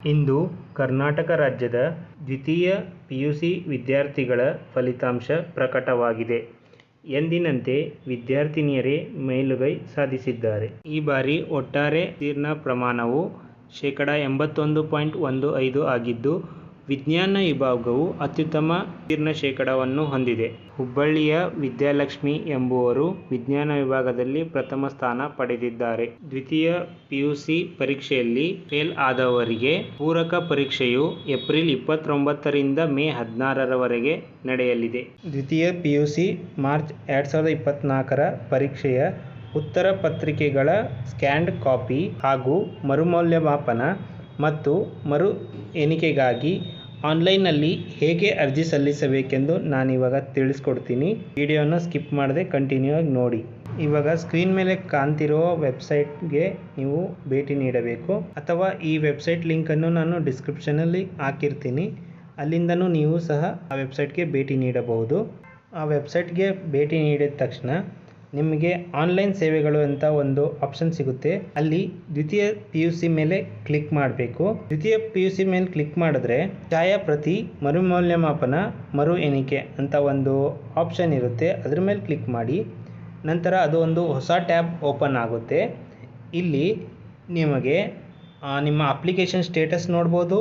ಇಂದು ಕರ್ನಾಟಕ ರಾಜ್ಯದ ದ್ವಿತೀಯ ಪಿಯುಸಿ ವಿದ್ಯಾರ್ಥಿಗಳ ಫಲಿತಾಂಶ ಪ್ರಕಟವಾಗಿದೆ. ಎಂದಿನಂತೆ ವಿದ್ಯಾರ್ಥಿನಿಯರೇ ಮೇಲುಗೈ ಸಾಧಿಸಿದ್ದಾರೆ. ಈ ಬಾರಿ ಒಟ್ಟಾರೆ ಉತ್ತೀರ್ಣ ಪ್ರಮಾಣವು 81.15% ಆಗಿದ್ದು, ವಿಜ್ಞಾನ ವಿಭಾಗವು ಅತ್ಯುತ್ತಮ ಉತ್ತೀರ್ಣ ಶೇಕಡಾವನ್ನು ಹೊಂದಿದೆ. ಹುಬ್ಬಳ್ಳಿಯ ವಿದ್ಯಾಲಕ್ಷ್ಮಿ ಎಂಬುವರು ವಿಜ್ಞಾನ ವಿಭಾಗದಲ್ಲಿ ಪ್ರಥಮ ಸ್ಥಾನ ಪಡೆದಿದ್ದಾರೆ. ದ್ವಿತೀಯ ಪಿಯುಸಿ ಪರೀಕ್ಷೆಯಲ್ಲಿ ಫೇಲ್ ಆದವರಿಗೆ ಪೂರಕ ಪರೀಕ್ಷೆಯು ಏಪ್ರಿಲ್ 29 ರಿಂದ ಮೇ 16 ರವರೆಗೆ ನಡೆಯಲಿದೆ. ದ್ವಿತೀಯ ಪಿಯುಸಿ ಮಾರ್ಚ್ 2024 ರ ಪರೀಕ್ಷೆಯ ಉತ್ತರ ಪತ್ರಿಕೆಗಳ ಸ್ಕ್ಯಾನ್ಡ್ ಕಾಪಿ ಹಾಗೂ ಮರುಮೌಲ್ಯಮಾಪನ ಮತ್ತು ಮರು ಎಣಿಕೆಗಾಗಿ ಆನ್ಲೈನ್ನಲ್ಲಿ ಹೇಗೆ ಅರ್ಜಿ ಸಲ್ಲಿಸಬೇಕೆಂದು ನಾನಿವಾಗ ತಿಳಿಸ್ಕೊಡ್ತೀನಿ. ವಿಡಿಯೋನ ಸ್ಕಿಪ್ ಮಾಡದೆ ಕಂಟಿನ್ಯೂ ಆಗಿ ನೋಡಿ. ಇವಾಗ ಸ್ಕ್ರೀನ್ ಮೇಲೆ ಕಾಣ್ತಿರೋ ವೆಬ್ಸೈಟ್ಗೆ ನೀವು ಭೇಟಿ ನೀಡಬೇಕು, ಅಥವಾ ಈ ವೆಬ್ಸೈಟ್ ಲಿಂಕನ್ನು ನಾನು ಡಿಸ್ಕ್ರಿಪ್ಷನಲ್ಲಿ ಹಾಕಿರ್ತೀನಿ. ಅಲ್ಲಿಂದನೂ ನೀವು ಸಹ ಆ ವೆಬ್ಸೈಟ್ಗೆ ಭೇಟಿ ನೀಡಬಹುದು. ಆ ವೆಬ್ಸೈಟ್ಗೆ ಭೇಟಿ ನೀಡಿದ ತಕ್ಷಣ ನಿಮಗೆ ಆನ್ಲೈನ್ ಸೇವೆಗಳು ಅಂತ ಒಂದು ಆಪ್ಷನ್ ಸಿಗುತ್ತೆ. ಅಲ್ಲಿ ದ್ವಿತೀಯ ಪಿಯುಸಿ ಮೇಲೆ ಕ್ಲಿಕ್ ಮಾಡಬೇಕು. ದ್ವಿತೀಯ ಪಿಯುಸಿ ಮೇಲೆ ಕ್ಲಿಕ್ ಮಾಡಿದ್ರೆ ಛಾಯಾಪ್ರತಿ, ಮರುಮೌಲ್ಯಮಾಪನ, ಮರು ಎಣಿಕೆ ಅಂತ ಒಂದು ಆಪ್ಷನ್ ಇರುತ್ತೆ. ಅದ್ರ ಮೇಲೆ ಕ್ಲಿಕ್ ಮಾಡಿ. ನಂತರ ಅದು ಒಂದು ಹೊಸ ಟ್ಯಾಬ್ ಓಪನ್ ಆಗುತ್ತೆ. ಇಲ್ಲಿ ನಿಮಗೆ ನಿಮ್ಮ ಅಪ್ಲಿಕೇಶನ್ ಸ್ಟೇಟಸ್ ನೋಡ್ಬೋದು,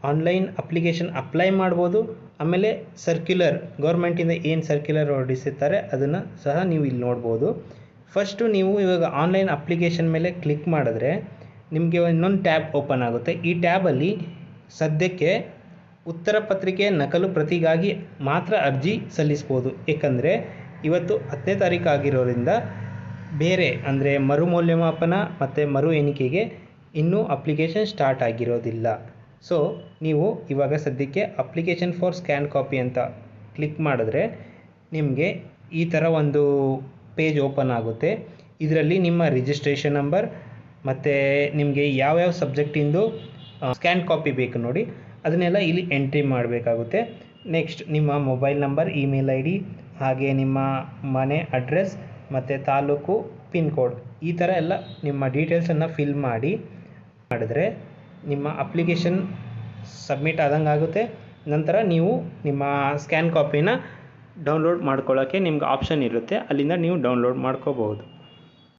ಆನ್ಲೈನ್ ಅಪ್ಲಿಕೇಶನ್ ಅಪ್ಲೈ ಮಾಡ್ಬೋದು, ಆಮೇಲೆ ಸರ್ಕ್ಯುಲರ್, ಗೌರ್ಮೆಂಟಿಂದ ಏನು ಸರ್ಕ್ಯುಲರ್ ಹೊರಡಿಸಿರ್ತಾರೆ ಅದನ್ನು ಸಹ ನೀವು ಇಲ್ಲಿ ನೋಡ್ಬೋದು. ಫಸ್ಟು ನೀವು ಇವಾಗ ಆನ್ಲೈನ್ ಅಪ್ಲಿಕೇಶನ್ ಮೇಲೆ ಕ್ಲಿಕ್ ಮಾಡಿದ್ರೆ ನಿಮಗೆ ಇನ್ನೊಂದು ಟ್ಯಾಬ್ ಓಪನ್ ಆಗುತ್ತೆ. ಈ ಟ್ಯಾಬಲ್ಲಿ ಸದ್ಯಕ್ಕೆ ಉತ್ತರ ಪತ್ರಿಕೆ ನಕಲು ಪ್ರತಿಗಾಗಿ ಮಾತ್ರ ಅರ್ಜಿ ಸಲ್ಲಿಸ್ಬೋದು. ಏಕೆಂದರೆ ಇವತ್ತು 10ನೇ ತಾರೀಕು ಆಗಿರೋದ್ರಿಂದ ಬೇರೆ ಅಂದರೆ ಮರುಮೌಲ್ಯಮಾಪನ ಮತ್ತು ಮರು ಎಣಿಕೆಗೆ ಇನ್ನೂ ಅಪ್ಲಿಕೇಶನ್ ಸ್ಟಾರ್ಟ್ ಆಗಿರೋದಿಲ್ಲ. ಸೊ ನೀವು ಇವಾಗ ಸದ್ಯಕ್ಕೆ ಅಪ್ಲಿಕೇಶನ್ ಫಾರ್ ಸ್ಕ್ಯಾನ್ ಕಾಪಿ ಅಂತ ಕ್ಲಿಕ್ ಮಾಡಿದ್ರೆ ನಿಮಗೆ ಈ ಥರ ಒಂದು ಪೇಜ್ ಓಪನ್ ಆಗುತ್ತೆ. ಇದರಲ್ಲಿ ನಿಮ್ಮ ರಿಜಿಸ್ಟ್ರೇಷನ್ ನಂಬರ್ ಮತ್ತು ನಿಮಗೆ ಯಾವ್ಯಾವ ಸಬ್ಜೆಕ್ಟಿಂದು ಸ್ಕ್ಯಾನ್ ಕಾಪಿ ಬೇಕು ನೋಡಿ, ಅದನ್ನೆಲ್ಲ ಇಲ್ಲಿ ಎಂಟ್ರಿ ಮಾಡಬೇಕಾಗುತ್ತೆ. ನೆಕ್ಸ್ಟ್ ನಿಮ್ಮ ಮೊಬೈಲ್ ನಂಬರ್, ಇಮೇಲ್ ID, ಹಾಗೆ ನಿಮ್ಮ ಮನೆ ಅಡ್ರೆಸ್ ಮತ್ತು ತಾಲೂಕು, ಪಿನ್ ಕೋಡ್, ಈ ಥರ ಎಲ್ಲ ನಿಮ್ಮ ಡೀಟೇಲ್ಸನ್ನು ಫಿಲ್ ಮಾಡಿದ್ರೆ ನಿಮ್ಮ ಅಪ್ಲಿಕೇಶನ್ ಸಬ್ಮಿಟ್ ಆದಂಗೆ ಆಗುತ್ತೆ. ನಂತರ ನೀವು ನಿಮ್ಮ ಸ್ಕ್ಯಾನ್ ಕಾಪಿನ ಡೌನ್ಲೋಡ್ ಮಾಡ್ಕೊಳ್ಳೋಕ್ಕೆ ನಿಮ್ಗೆ ಆಪ್ಷನ್ ಇರುತ್ತೆ. ಅಲ್ಲಿಂದ ನೀವು ಡೌನ್ಲೋಡ್ ಮಾಡ್ಕೋಬಹುದು.